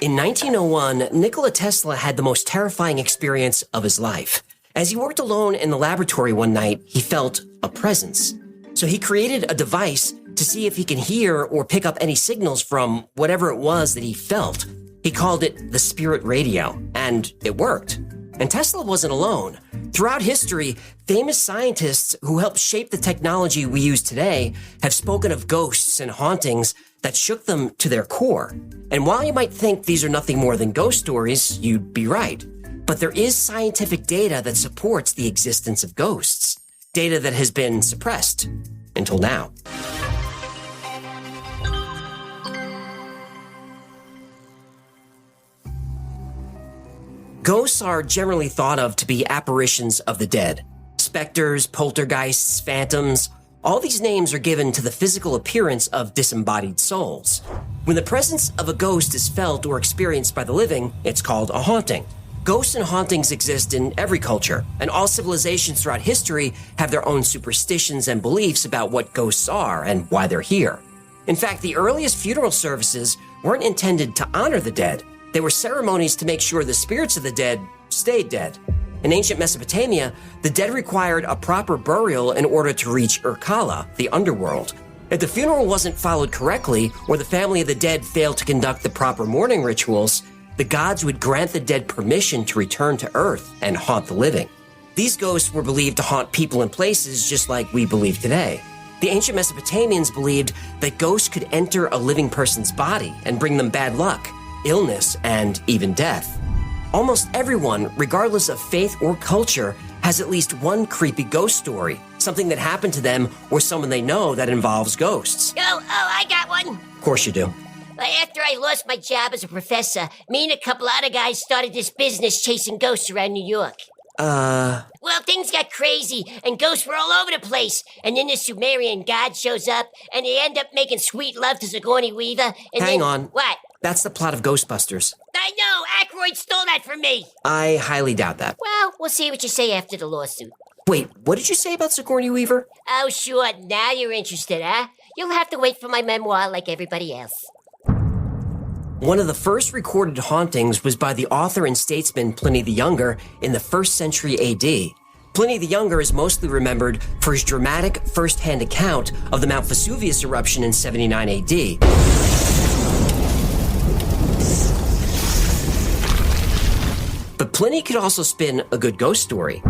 In 1901, Nikola Tesla had the most terrifying experience of his life. As he worked alone in the laboratory one night, he felt a presence. So he created a device to see if he can hear or pick up any signals from whatever it was that he felt. He called it the spirit radio, and it worked. And Tesla wasn't alone. Throughout history, famous scientists who helped shape the technology we use today have spoken of ghosts and hauntings that shook them to their core. And while you might think these are nothing more than ghost stories, you'd be right. But there is scientific data that supports the existence of ghosts. Data that has been suppressed until now. Ghosts are generally thought of to be apparitions of the dead. Specters, poltergeists, phantoms, all these names are given to the physical appearance of disembodied souls. When the presence of a ghost is felt or experienced by the living, it's called a haunting. Ghosts and hauntings exist in every culture, and all civilizations throughout history have their own superstitions and beliefs about what ghosts are and why they're here. In fact, the earliest funeral services weren't intended to honor the dead. They were ceremonies to make sure the spirits of the dead stayed dead. In ancient Mesopotamia, the dead required a proper burial in order to reach Urkala, the underworld. If the funeral wasn't followed correctly, or the family of the dead failed to conduct the proper mourning rituals, the gods would grant the dead permission to return to Earth and haunt the living. These ghosts were believed to haunt people and places just like we believe today. The ancient Mesopotamians believed that ghosts could enter a living person's body and bring them bad luck, illness, and even death. Almost everyone, regardless of faith or culture, has at least one creepy ghost story, something that happened to them or someone they know that involves ghosts. I got one. Of course you do. After I lost my job as a professor, me and a couple other guys started this business chasing ghosts around New York. Well, things got crazy, and ghosts were all over the place. And then the Sumerian god shows up, and they end up making sweet love to Sigourney Weaver. And Hang on. What? That's the plot of Ghostbusters. I know! Aykroyd stole that from me! I highly doubt that. Well, we'll see what you say after the lawsuit. Wait, what did you say about Sigourney Weaver? Oh, sure. Now you're interested, huh? You'll have to wait for my memoir like everybody else. One of the first recorded hauntings was by the author and statesman Pliny the Younger in the 1st century AD. Pliny the Younger is mostly remembered for his dramatic first-hand account of the Mount Vesuvius eruption in 79 AD. But Pliny could also spin a good ghost story.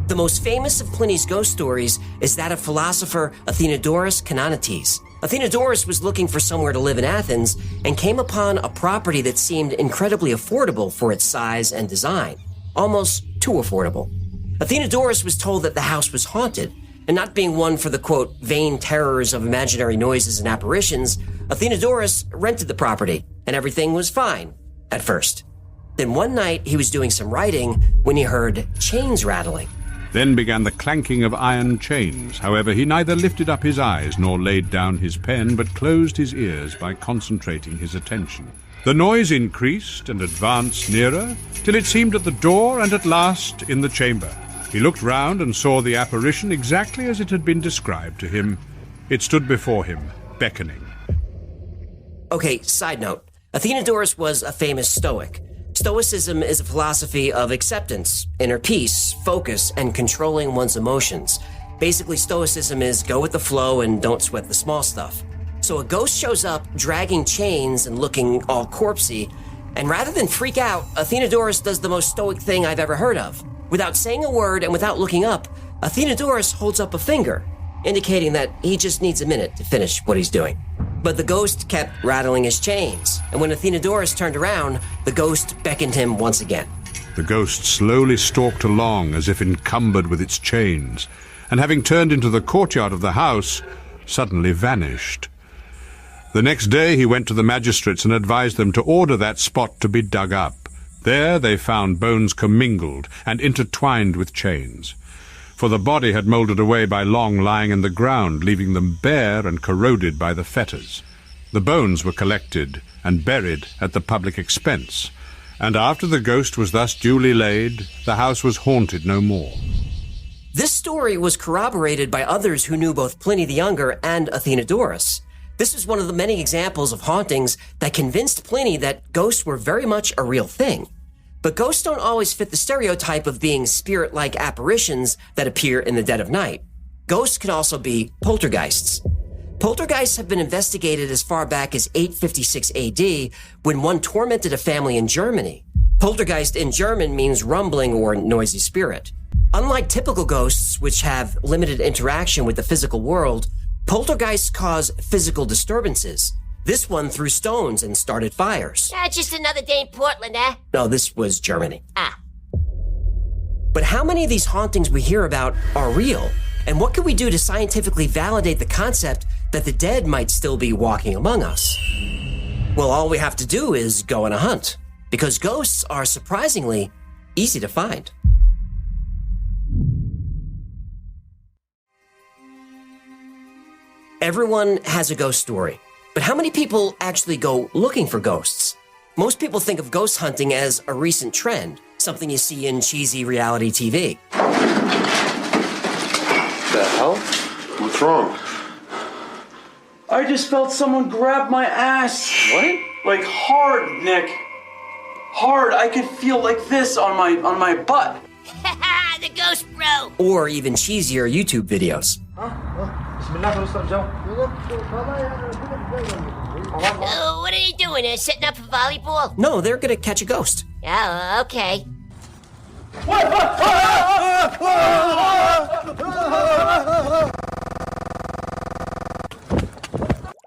The most famous of Pliny's ghost stories is that of philosopher Athenodorus Canonites. Athenodorus was looking for somewhere to live in Athens and came upon a property that seemed incredibly affordable for its size and design, almost too affordable. Athenodorus was told that the house was haunted, and not being one for the, quote, vain terrors of imaginary noises and apparitions, Athenodorus rented the property, and everything was fine at first. Then one night he was doing some writing when he heard chains rattling. Then began the clanking of iron chains. However, he neither lifted up his eyes nor laid down his pen, but closed his ears by concentrating his attention. The noise increased and advanced nearer, till it seemed at the door and at last in the chamber. He looked round and saw the apparition exactly as it had been described to him. It stood before him, beckoning. Okay, side note. Athenodorus was a famous Stoic. Stoicism is a philosophy of acceptance, inner peace, focus, and controlling one's emotions. Basically, Stoicism is go with the flow and don't sweat the small stuff. So a ghost shows up dragging chains and looking all corpsey, and rather than freak out, Athenodorus does the most stoic thing I've ever heard of. Without saying a word and without looking up, Athenodorus holds up a finger, indicating that he just needs a minute to finish what he's doing. But the ghost kept rattling his chains, and when Athenodorus turned around, the ghost beckoned him once again. The ghost slowly stalked along as if encumbered with its chains, and having turned into the courtyard of the house, suddenly vanished. The next day he went to the magistrates and advised them to order that spot to be dug up. There they found bones commingled and intertwined with chains, for the body had mouldered away by long lying in the ground, leaving them bare and corroded by the fetters. The bones were collected and buried at the public expense, and after the ghost was thus duly laid, the house was haunted no more. This story was corroborated by others who knew both Pliny the Younger and Athenodorus. This was one of the many examples of hauntings that convinced Pliny that ghosts were very much a real thing. But ghosts don't always fit the stereotype of being spirit-like apparitions that appear in the dead of night. Ghosts can also be poltergeists. Poltergeists have been investigated as far back as 856 AD, when one tormented a family in Germany. Poltergeist in German means rumbling or noisy spirit. Unlike typical ghosts, which have limited interaction with the physical world, poltergeists cause physical disturbances. This one threw stones and started fires. Just another day in Portland, eh? No, this was Germany. Ah. But how many of these hauntings we hear about are real? And what can we do to scientifically validate the concept that the dead might still be walking among us? Well, all we have to do is go on a hunt, because ghosts are surprisingly easy to find. Everyone has a ghost story, but how many people actually go looking for ghosts? Most people think of ghost hunting as a recent trend, something you see in cheesy reality TV. The hell? What's wrong? I just felt someone grab my ass. What? Like hard, Nick. Hard. I could feel like this on my butt. Haha, the ghost bro! Or even cheesier YouTube videos. Oh, what are they doing? Setting up for volleyball? No, they're gonna catch a ghost. Oh, okay.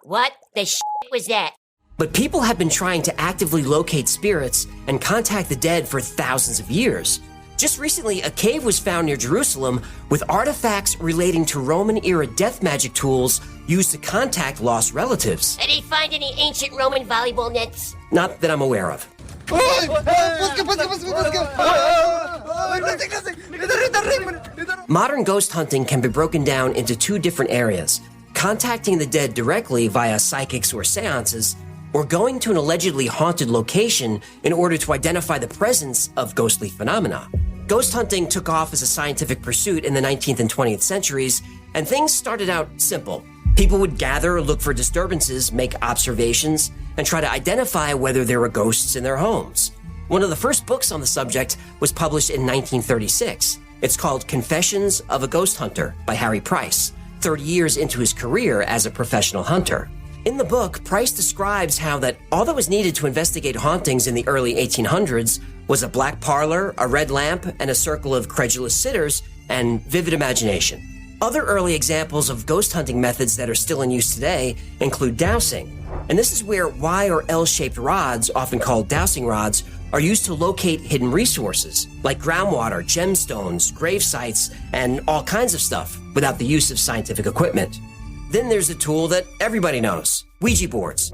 What the shit was that? But people have been trying to actively locate spirits and contact the dead for thousands of years. Just recently, a cave was found near Jerusalem with artifacts relating to Roman-era death magic tools used to contact lost relatives. Did they find any ancient Roman volleyball nets? Not that I'm aware of. Modern ghost hunting can be broken down into two different areas: contacting the dead directly via psychics or seances, or going to an allegedly haunted location in order to identify the presence of ghostly phenomena. Ghost hunting took off as a scientific pursuit in the 19th and 20th centuries, and things started out simple. People would gather, look for disturbances, make observations, and try to identify whether there were ghosts in their homes. One of the first books on the subject was published in 1936. It's called Confessions of a Ghost Hunter by Harry Price, 30 years into his career as a professional hunter. In the book, Price describes how that all that was needed to investigate hauntings in the early 1800s was a black parlor, a red lamp, and a circle of credulous sitters, and vivid imagination. Other early examples of ghost hunting methods that are still in use today include dowsing. And this is where Y or L-shaped rods, often called dowsing rods, are used to locate hidden resources, like groundwater, gemstones, grave sites, and all kinds of stuff, without the use of scientific equipment. Then there's a tool that everybody knows: Ouija boards.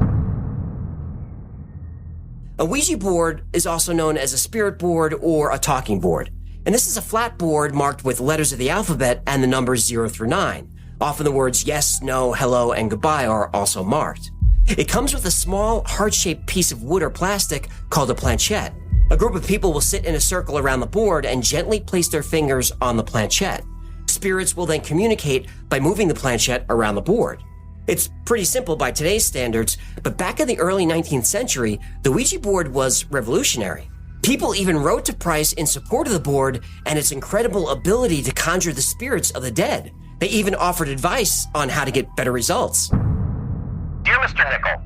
A Ouija board is also known as a spirit board or a talking board. And this is a flat board marked with letters of the alphabet and the numbers 0 through 9. Often the words yes, no, hello, and goodbye are also marked. It comes with a small, heart-shaped piece of wood or plastic called a planchette. A group of people will sit in a circle around the board and gently place their fingers on the planchette. Spirits will then communicate by moving the planchette around the board. It's pretty simple by today's standards, but back in the early 19th century, the Ouija board was revolutionary. People even wrote to Price in support of the board and its incredible ability to conjure the spirits of the dead. They even offered advice on how to get better results. Dear Mr. Nickel,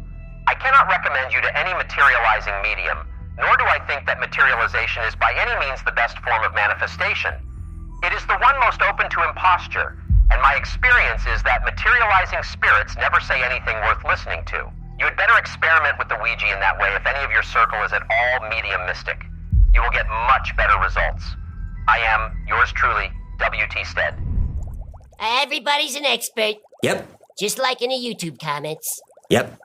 I cannot recommend you to any materializing medium, nor do I think that materialization is by any means the best form of manifestation. It is the one most open to imposture, and my experience is that materializing spirits never say anything worth listening to. You had better experiment with the Ouija in that way if any of your circle is at all medium mystic. You will get much better results. I am, yours truly, W.T. Stead. Everybody's an expert. Yep. Just like in the YouTube comments. Yep.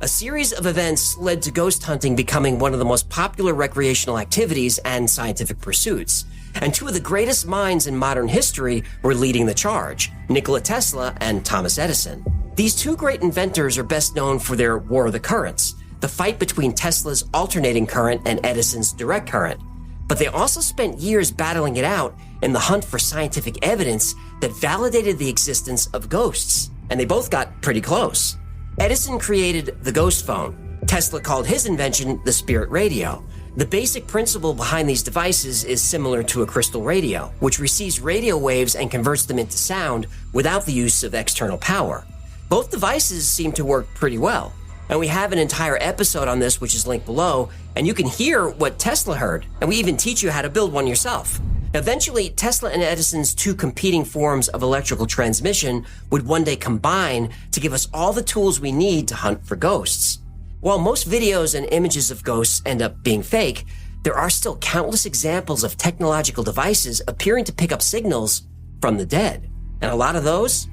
A series of events led to ghost hunting becoming one of the most popular recreational activities and scientific pursuits. And two of the greatest minds in modern history were leading the charge: Nikola Tesla and Thomas Edison. These two great inventors are best known for their War of the Currents, the fight between Tesla's alternating current and Edison's direct current. But they also spent years battling it out in the hunt for scientific evidence that validated the existence of ghosts. And they both got pretty close. Edison created the ghost phone. Tesla called his invention the spirit radio. The basic principle behind these devices is similar to a crystal radio, which receives radio waves and converts them into sound without the use of external power. Both devices seem to work pretty well, and we have an entire episode on this which is linked below, and you can hear what Tesla heard, and we even teach you how to build one yourself. Eventually, Tesla and Edison's two competing forms of electrical transmission would one day combine to give us all the tools we need to hunt for ghosts. While most videos and images of ghosts end up being fake, there are still countless examples of technological devices appearing to pick up signals from the dead, and a lot of those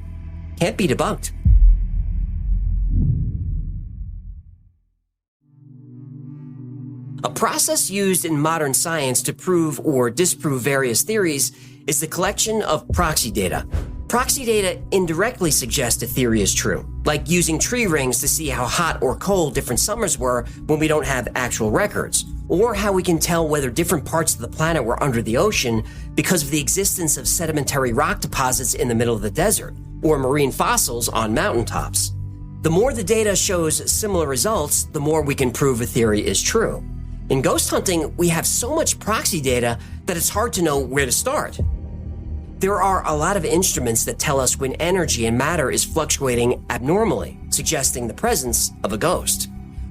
can't be debunked. A process used in modern science to prove or disprove various theories is the collection of proxy data. Proxy data indirectly suggests a theory is true, like using tree rings to see how hot or cold different summers were when we don't have actual records, or how we can tell whether different parts of the planet were under the ocean because of the existence of sedimentary rock deposits in the middle of the desert, or marine fossils on mountaintops. The more the data shows similar results, the more we can prove a theory is true. In ghost hunting, we have so much proxy data that it's hard to know where to start. There are a lot of instruments that tell us when energy and matter is fluctuating abnormally, suggesting the presence of a ghost.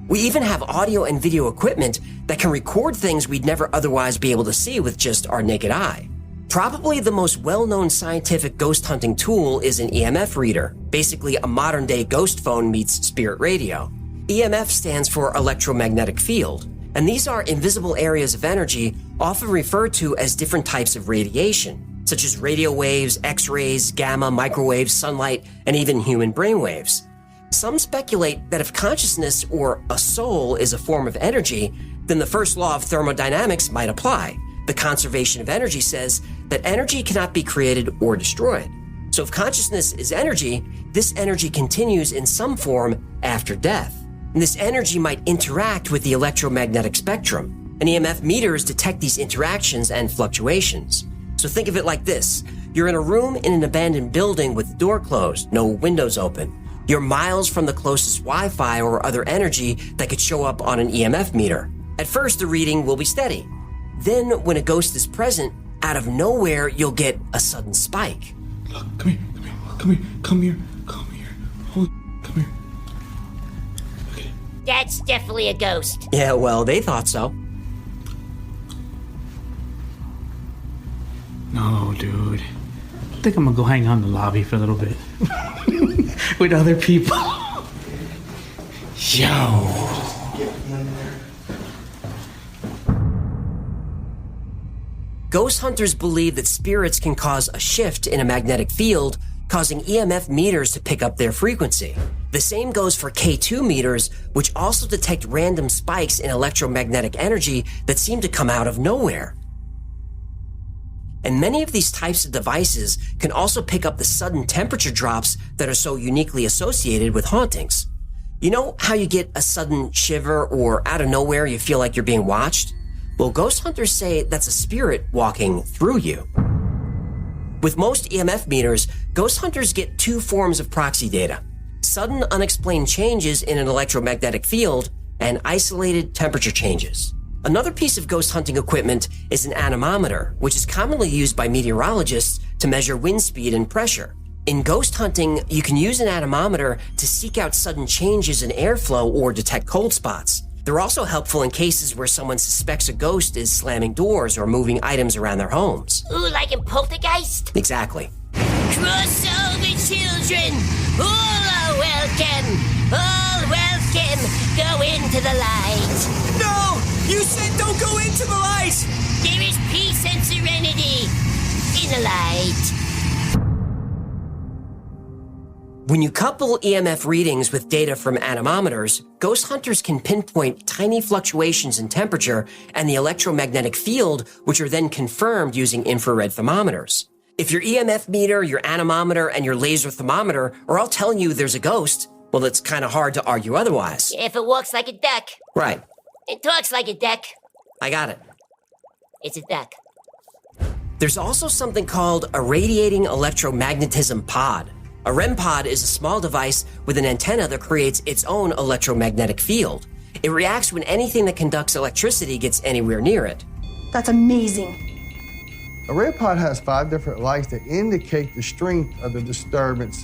We even have audio and video equipment that can record things we'd never otherwise be able to see with just our naked eye. Probably the most well-known scientific ghost hunting tool is an EMF reader, basically a modern-day ghost phone meets spirit radio. EMF stands for electromagnetic field, and these are invisible areas of energy often referred to as different types of radiation, such as radio waves, X-rays, gamma, microwaves, sunlight, and even human brainwaves. Some speculate that if consciousness or a soul is a form of energy, then the first law of thermodynamics might apply. The conservation of energy says that energy cannot be created or destroyed. So if consciousness is energy, this energy continues in some form after death. And this energy might interact with the electromagnetic spectrum. And EMF meters detect these interactions and fluctuations. So think of it like this. You're in a room in an abandoned building with the door closed, no windows open. You're miles from the closest Wi-Fi or other energy that could show up on an EMF meter. At first, the reading will be steady. Then, when a ghost is present, out of nowhere, you'll get a sudden spike. Look, come here. Holy, come here. Okay. That's definitely a ghost. Yeah, well, they thought so. No, dude. I think I'm gonna go hang out in the lobby for a little bit. With other people. Yo. Ghost hunters believe that spirits can cause a shift in a magnetic field, causing EMF meters to pick up their frequency. The same goes for K2 meters, which also detect random spikes in electromagnetic energy that seem to come out of nowhere. And many of these types of devices can also pick up the sudden temperature drops that are so uniquely associated with hauntings. You know how you get a sudden shiver or out of nowhere you feel like you're being watched? Well, ghost hunters say that's a spirit walking through you. With most EMF meters, ghost hunters get two forms of proxy data: sudden unexplained changes in an electromagnetic field and isolated temperature changes. Another piece of ghost hunting equipment is an anemometer, which is commonly used by meteorologists to measure wind speed and pressure. In ghost hunting, you can use an anemometer to seek out sudden changes in airflow or detect cold spots. They're also helpful in cases where someone suspects a ghost is slamming doors or moving items around their homes. Ooh, like in Poltergeist? Exactly. Cross over, children! All are welcome! All welcome! Go into the light! No! You said don't go into the light! There is peace and serenity in the light. When you couple EMF readings with data from anemometers, ghost hunters can pinpoint tiny fluctuations in temperature and the electromagnetic field, which are then confirmed using infrared thermometers. If your EMF meter, your anemometer, and your laser thermometer are all telling you there's a ghost, well, it's kind of hard to argue otherwise. If it walks like a duck. Right. It talks like a duck. I got it. It's a duck. There's also something called a radiating electromagnetism pod. A REM pod is a small device with an antenna that creates its own electromagnetic field. It reacts when anything that conducts electricity gets anywhere near it. That's amazing. A REM pod has 5 different lights that indicate the strength of the disturbance.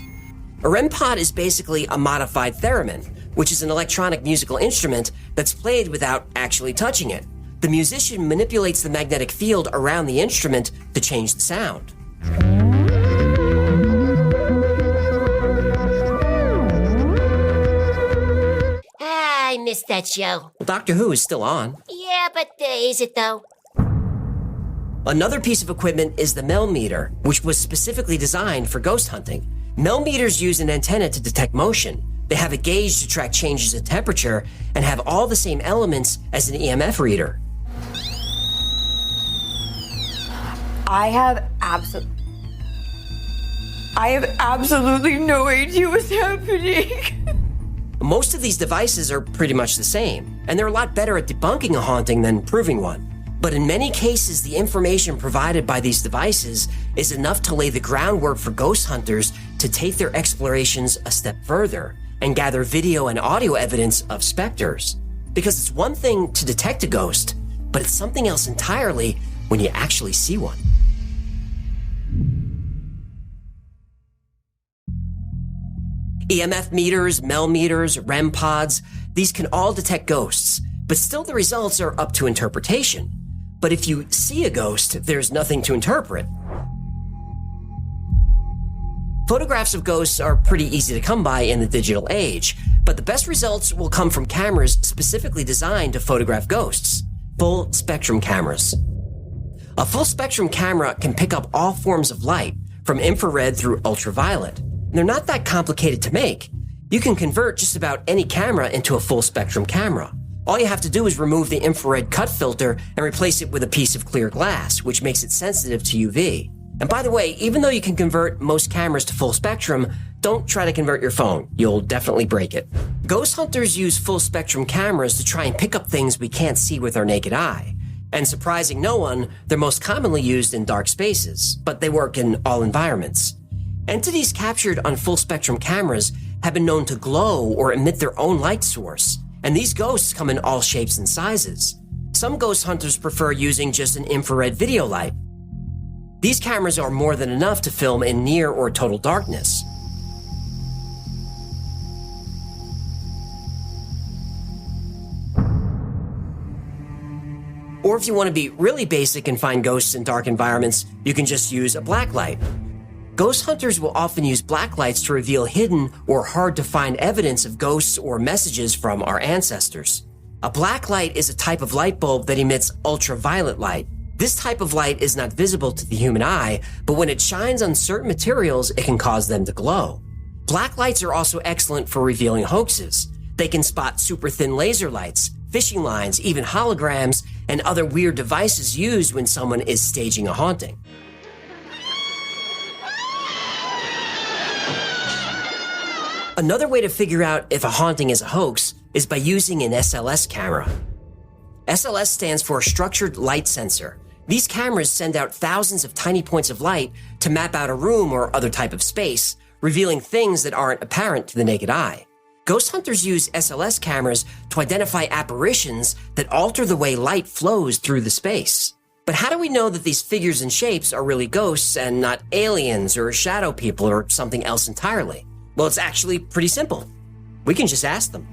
A REM pod is basically a modified theremin, which is an electronic musical instrument that's played without actually touching it. The musician manipulates the magnetic field around the instrument to change the sound. I missed that show. Well, Doctor Who is still on. Yeah, but is it though? Another piece of equipment is the Mel meter, which was specifically designed for ghost hunting. Mel meters use an antenna to detect motion. They have a gauge to track changes in temperature and have all the same elements as an EMF reader. I have absolutely no idea what's happening. Most of these devices are pretty much the same, and they're a lot better at debunking a haunting than proving one. But in many cases, the information provided by these devices is enough to lay the groundwork for ghost hunters to take their explorations a step further and gather video and audio evidence of specters. Because it's one thing to detect a ghost, but it's something else entirely when you actually see one. EMF meters, Mel meters, REM pods, these can all detect ghosts, but still the results are up to interpretation. But if you see a ghost, there's nothing to interpret. Photographs of ghosts are pretty easy to come by in the digital age, but the best results will come from cameras specifically designed to photograph ghosts, full spectrum cameras. A full spectrum camera can pick up all forms of light, from infrared through ultraviolet. They're not that complicated to make. You can convert just about any camera into a full spectrum camera. All you have to do is remove the infrared cut filter and replace it with a piece of clear glass, which makes it sensitive to UV. And by the way, even though you can convert most cameras to full spectrum, don't try to convert your phone. You'll definitely break it. Ghost hunters use full spectrum cameras to try and pick up things we can't see with our naked eye. And surprising no one, they're most commonly used in dark spaces, but they work in all environments. Entities captured on full spectrum cameras have been known to glow or emit their own light source. And these ghosts come in all shapes and sizes. Some ghost hunters prefer using just an infrared video light. These cameras are more than enough to film in near or total darkness. Or if you want to be really basic and find ghosts in dark environments, you can just use a black light. Ghost hunters will often use black lights to reveal hidden or hard-to-find evidence of ghosts or messages from our ancestors. A black light is a type of light bulb that emits ultraviolet light. This type of light is not visible to the human eye, but when it shines on certain materials, it can cause them to glow. Black lights are also excellent for revealing hoaxes. They can spot super-thin laser lights, fishing lines, even holograms, and other weird devices used when someone is staging a haunting. Another way to figure out if a haunting is a hoax is by using an SLS camera. SLS stands for Structured Light Sensor. These cameras send out thousands of tiny points of light to map out a room or other type of space, revealing things that aren't apparent to the naked eye. Ghost hunters use SLS cameras to identify apparitions that alter the way light flows through the space. But how do we know that these figures and shapes are really ghosts and not aliens or shadow people or something else entirely? Well, it's actually pretty simple. We can just ask them.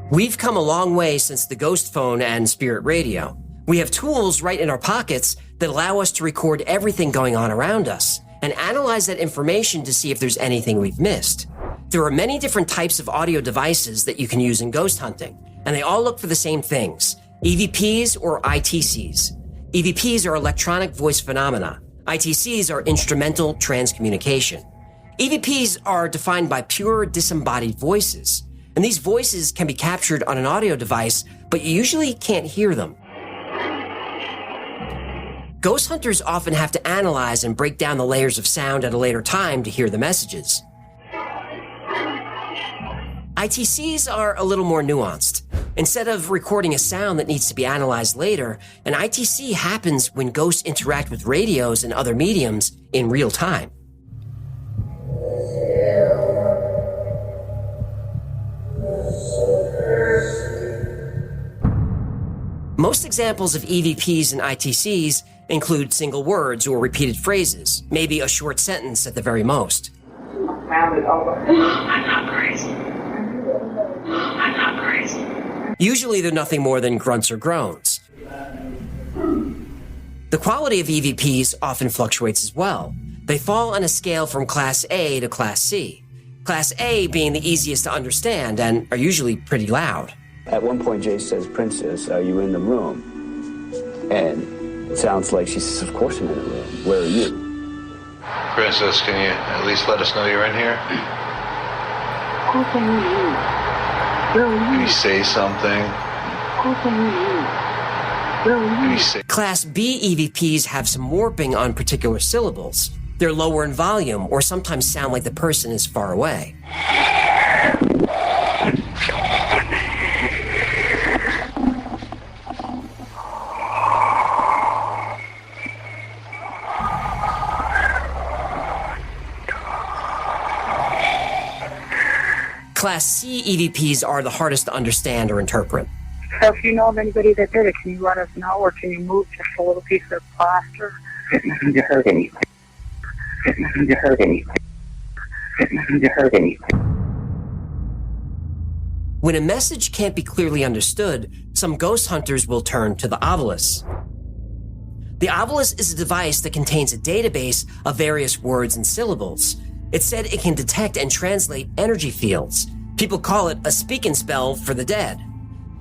We've come a long way since the ghost phone and spirit radio. We have tools right in our pockets that allow us to record everything going on around us and analyze that information to see if there's anything we've missed. There are many different types of audio devices that you can use in ghost hunting, and they all look for the same things: EVPs or ITCs. EVPs are electronic voice phenomena. ITCs are instrumental transcommunication. EVPs are defined by pure disembodied voices, and these voices can be captured on an audio device, but you usually can't hear them. Ghost hunters often have to analyze and break down the layers of sound at a later time to hear the messages. ITCs are a little more nuanced. Instead of recording a sound that needs to be analyzed later, an ITC happens when ghosts interact with radios and other mediums in real time. Most examples of EVPs and ITCs include single words or repeated phrases, maybe a short sentence at the very most. I'm not crazy. I'm not crazy. Usually they're nothing more than grunts or groans. The quality of EVPs often fluctuates as well. They fall on a scale from Class A to Class C. Class A being the easiest to understand and are usually pretty loud. At one point, Jay says, "Princess, are you in the room?" And it sounds like she says, "Of course I'm in the room. Where are you?" "Princess, can you at least let us know you're in here?" Of course I'm in here. Can you say something? Of course I'm in here. Can you say... Class B EVPs have some warping on particular syllables. They're lower in volume or sometimes sound like the person is far away. Class C EVPs are the hardest to understand or interpret. So if you know of anybody that did it, can you let us know, or can you move just a little piece of plaster? It doesn't hurt anything. It doesn't hurt anything. It doesn't hurt anything. When a message can't be clearly understood, some ghost hunters will turn to the Ovilus. The Ovilus is a device that contains a database of various words and syllables. It said it can detect and translate energy fields. People call it a speak and spell for the dead.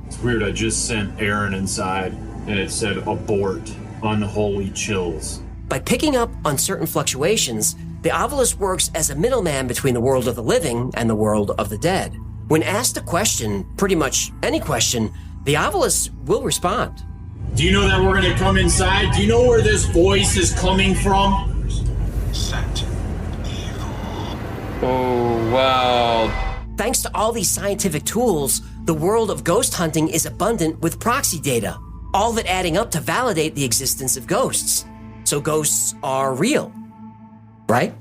It's weird, I just sent Aaron inside and it said abort, unholy chills. By picking up on certain fluctuations, the Ovilus works as a middleman between the world of the living and the world of the dead. When asked a question, pretty much any question, the Ovilus will respond. Do you know that we're gonna come inside? Do you know where this voice is coming from? Oh, wow. Thanks to all these scientific tools, the world of ghost hunting is abundant with proxy data, all of it adding up to validate the existence of ghosts. So ghosts are real, right?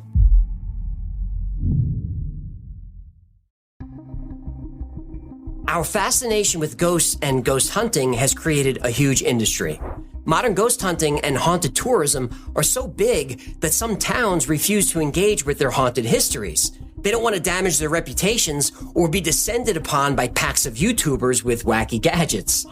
Our fascination with ghosts and ghost hunting has created a huge industry. Modern ghost hunting and haunted tourism are so big that some towns refuse to engage with their haunted histories. They don't want to damage their reputations or be descended upon by packs of YouTubers with wacky gadgets.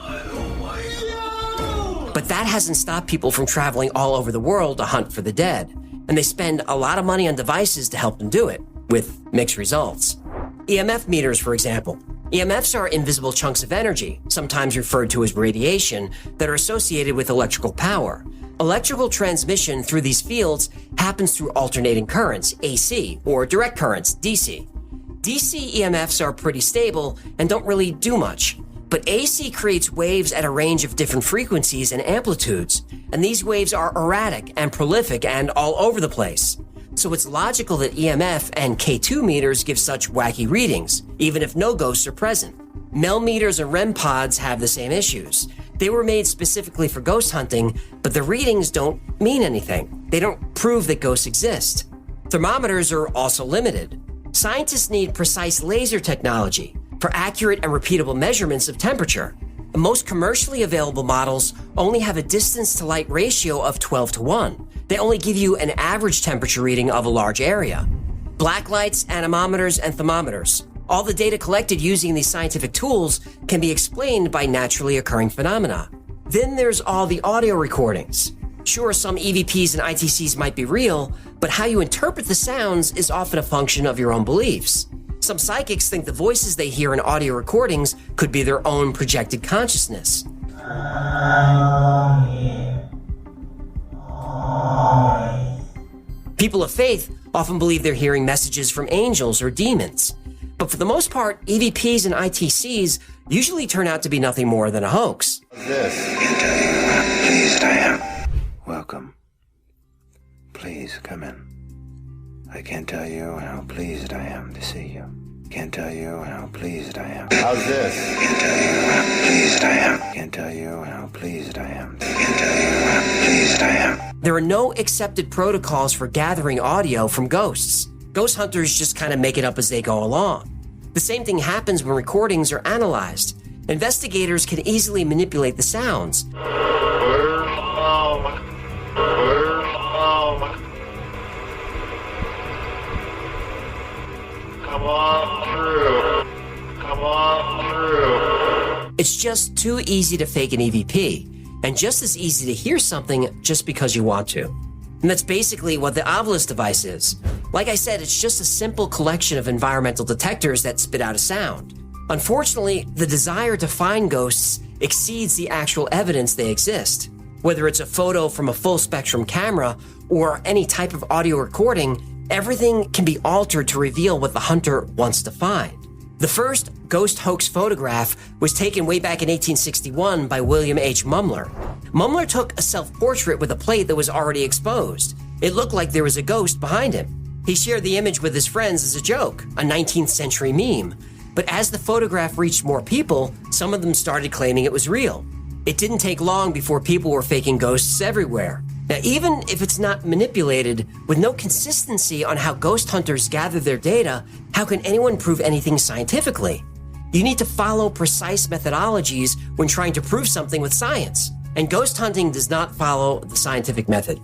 But that hasn't stopped people from traveling all over the world to hunt for the dead, and they spend a lot of money on devices to help them do it, with mixed results. EMF meters, for example. EMFs are invisible chunks of energy, sometimes referred to as radiation, that are associated with electrical power. Electrical transmission through these fields happens through alternating currents, AC, or direct currents, DC. DC EMFs are pretty stable and don't really do much, but AC creates waves at a range of different frequencies and amplitudes, and these waves are erratic and prolific and all over the place. So it's logical that EMF and K2 meters give such wacky readings, even if no ghosts are present. MEL meters and REM pods have the same issues. They were made specifically for ghost hunting, but the readings don't mean anything. They don't prove that ghosts exist. Thermometers are also limited. Scientists need precise laser technology for accurate and repeatable measurements of temperature. Most commercially available models only have a distance to light ratio of 12:1. They only give you an average temperature reading of a large area. Blacklights, anemometers, and thermometers. All the data collected using these scientific tools can be explained by naturally occurring phenomena. Then there's all the audio recordings. Sure, some EVPs and ITCs might be real, but how you interpret the sounds is often a function of your own beliefs. Some psychics think the voices they hear in audio recordings could be their own projected consciousness. People of faith often believe they're hearing messages from angels or demons. But for the most part, EVPs and ITCs usually turn out to be nothing more than a hoax. This. I can't tell you how pleased I am. Welcome. Please come in. I can't tell you how pleased I am to see you. Can't tell you how pleased I am. How's this? Can't tell you how pleased I am. Can't tell you how pleased I am. Can't tell you how pleased I am. There are no accepted protocols for gathering audio from ghosts. Ghost hunters just kind of make it up as they go along. The same thing happens when recordings are analyzed. Investigators can easily manipulate the sounds. Come on through. It's just too easy to fake an EVP, and just as easy to hear something just because you want to. And that's basically what the Obelisk device is. Like I said, it's just a simple collection of environmental detectors that spit out a sound. Unfortunately, the desire to find ghosts exceeds the actual evidence they exist. Whether it's a photo from a full spectrum camera or any type of audio recording, everything can be altered to reveal what the hunter wants to find. The first ghost hoax photograph was taken way back in 1861 by William H. Mumler. Mumler took a self-portrait with a plate that was already exposed. It looked like there was a ghost behind him. He shared the image with his friends as a joke, a 19th century meme. But as the photograph reached more people, some of them started claiming it was real. It didn't take long before people were faking ghosts everywhere. Now, even if it's not manipulated, with no consistency on how ghost hunters gather their data, how can anyone prove anything scientifically? You need to follow precise methodologies when trying to prove something with science, and ghost hunting does not follow the scientific method.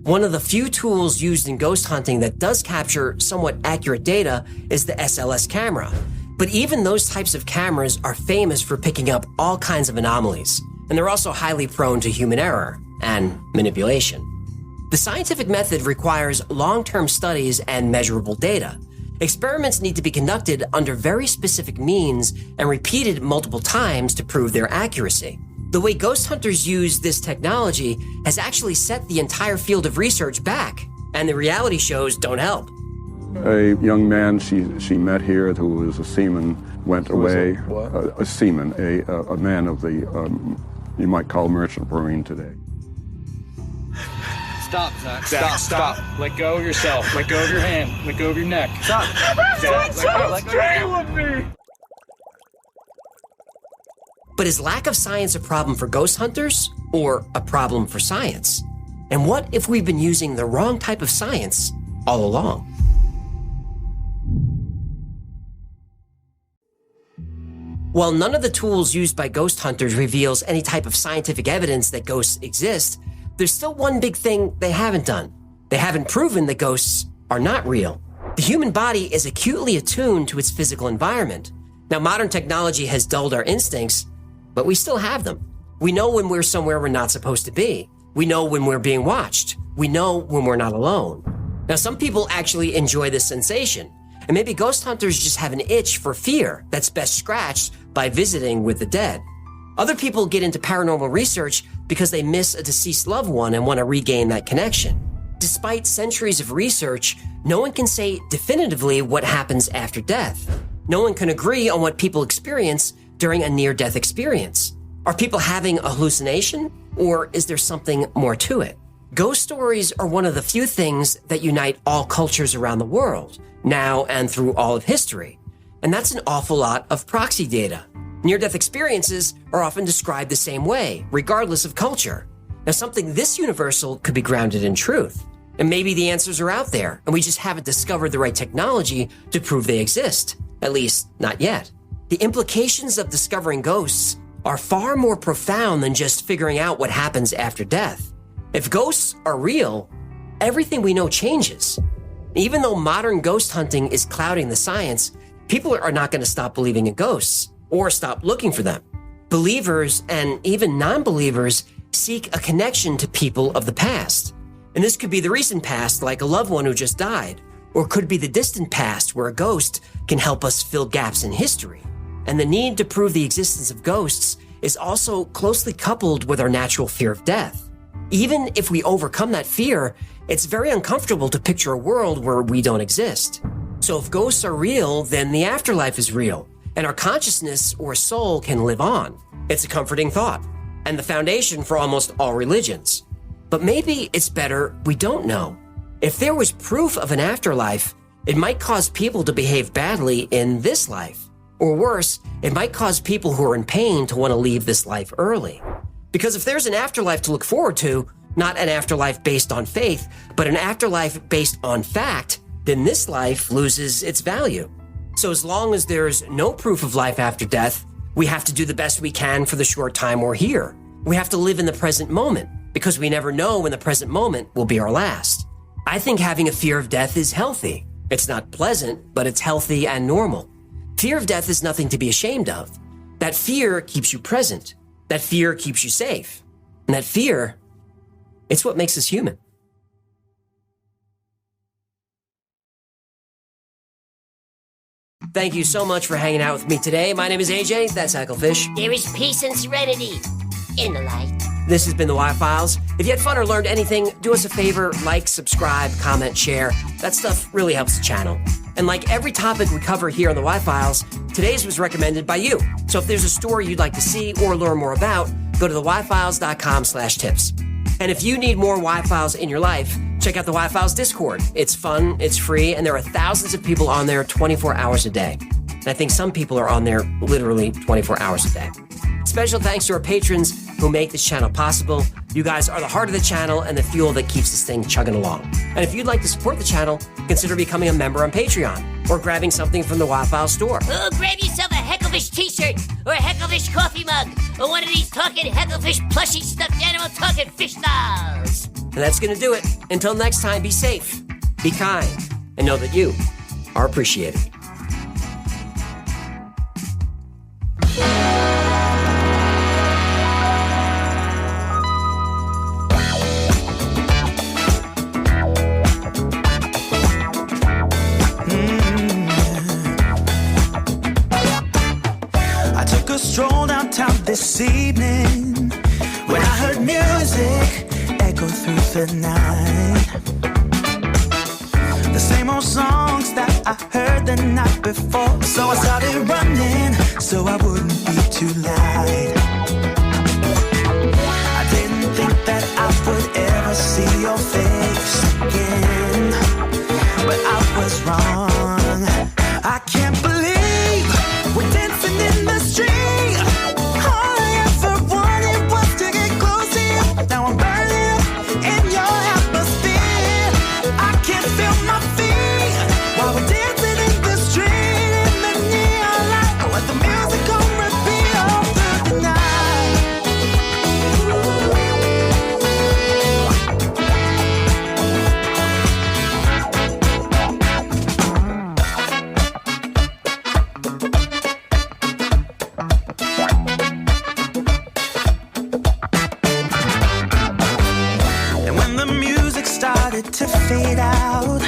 One of the few tools used in ghost hunting that does capture somewhat accurate data is the SLS camera. But even those types of cameras are famous for picking up all kinds of anomalies, and they're also highly prone to human error and manipulation. The scientific method requires long-term studies and measurable data. Experiments need to be conducted under very specific means and repeated multiple times to prove their accuracy. The way ghost hunters use this technology has actually set the entire field of research back, and the reality shows don't help. A young man she met here who was a seaman went away. A seaman, a man of the, you might call merchant marine today. Stop, Zach. Stop. Let go of yourself. Let go of your hand. Let go of your neck. Stop. Let go of me. But is lack of science a problem for ghost hunters or a problem for science? And what if we've been using the wrong type of science all along? While none of the tools used by ghost hunters reveals any type of scientific evidence that ghosts exist, there's still one big thing they haven't done. They haven't proven that ghosts are not real. The human body is acutely attuned to its physical environment. Now, modern technology has dulled our instincts, but we still have them. We know when we're somewhere we're not supposed to be. We know when we're being watched. We know when we're not alone. Now, some people actually enjoy this sensation, and maybe ghost hunters just have an itch for fear that's best scratched by visiting with the dead. Other people get into paranormal research because they miss a deceased loved one and want to regain that connection. Despite centuries of research, no one can say definitively what happens after death. No one can agree on what people experience during a near-death experience. Are people having a hallucination, or is there something more to it? Ghost stories are one of the few things that unite all cultures around the world, now and through all of history. And that's an awful lot of proxy data. Near-death experiences are often described the same way, regardless of culture. Now, something this universal could be grounded in truth. And maybe the answers are out there, and we just haven't discovered the right technology to prove they exist. At least, not yet. The implications of discovering ghosts are far more profound than just figuring out what happens after death. If ghosts are real, everything we know changes. Even though modern ghost hunting is clouding the science, people are not going to stop believing in ghosts or stop looking for them. Believers and even non-believers seek a connection to people of the past. And this could be the recent past, like a loved one who just died, or could be the distant past where a ghost can help us fill gaps in history. And the need to prove the existence of ghosts is also closely coupled with our natural fear of death. Even if we overcome that fear, it's very uncomfortable to picture a world where we don't exist. So if ghosts are real, then the afterlife is real, and our consciousness or soul can live on. It's a comforting thought, and the foundation for almost all religions. But maybe it's better we don't know. If there was proof of an afterlife, it might cause people to behave badly in this life. Or worse, it might cause people who are in pain to want to leave this life early. Because if there's an afterlife to look forward to, not an afterlife based on faith, but an afterlife based on fact, then this life loses its value. So as long as there's no proof of life after death, we have to do the best we can for the short time we're here. We have to live in the present moment, because we never know when the present moment will be our last. I think having a fear of death is healthy. It's not pleasant, but it's healthy and normal. Fear of death is nothing to be ashamed of. That fear keeps you present. That fear keeps you safe. And that fear, it's what makes us human. Thank you so much for hanging out with me today. My name is AJ, that's Ecclefish. There is peace and serenity in the light. This has been the Y-Files. If you had fun or learned anything, do us a favor, like, subscribe, comment, share. That stuff really helps the channel. And like every topic we cover here on the Y-Files, today's was recommended by you. So if there's a story you'd like to see or learn more about, go to theyfiles.com/tips. And if you need more Y-Files in your life, check out the Y-Files Discord. It's fun, it's free, and there are thousands of people on there 24 hours a day. And I think some people are on there literally 24 hours a day. Special thanks to our patrons who make this channel possible. You guys are the heart of the channel and the fuel that keeps this thing chugging along. And if you'd like to support the channel, consider becoming a member on Patreon or grabbing something from the Y-Files store. Oh, grab yourself a Hecklefish t-shirt or a Hecklefish coffee mug or one of these talking Hecklefish plushie stuffed animal talking fish dolls. And that's going to do it. Until next time, be safe, be kind, and know that you are appreciated. Stroll downtown this evening when I heard music echo through the night. The same old songs that I heard the night before. So I started running so I wouldn't be too late. I didn't think that I would ever see your face again, but I was wrong. I can't believe we're dancing in the street. To fade out,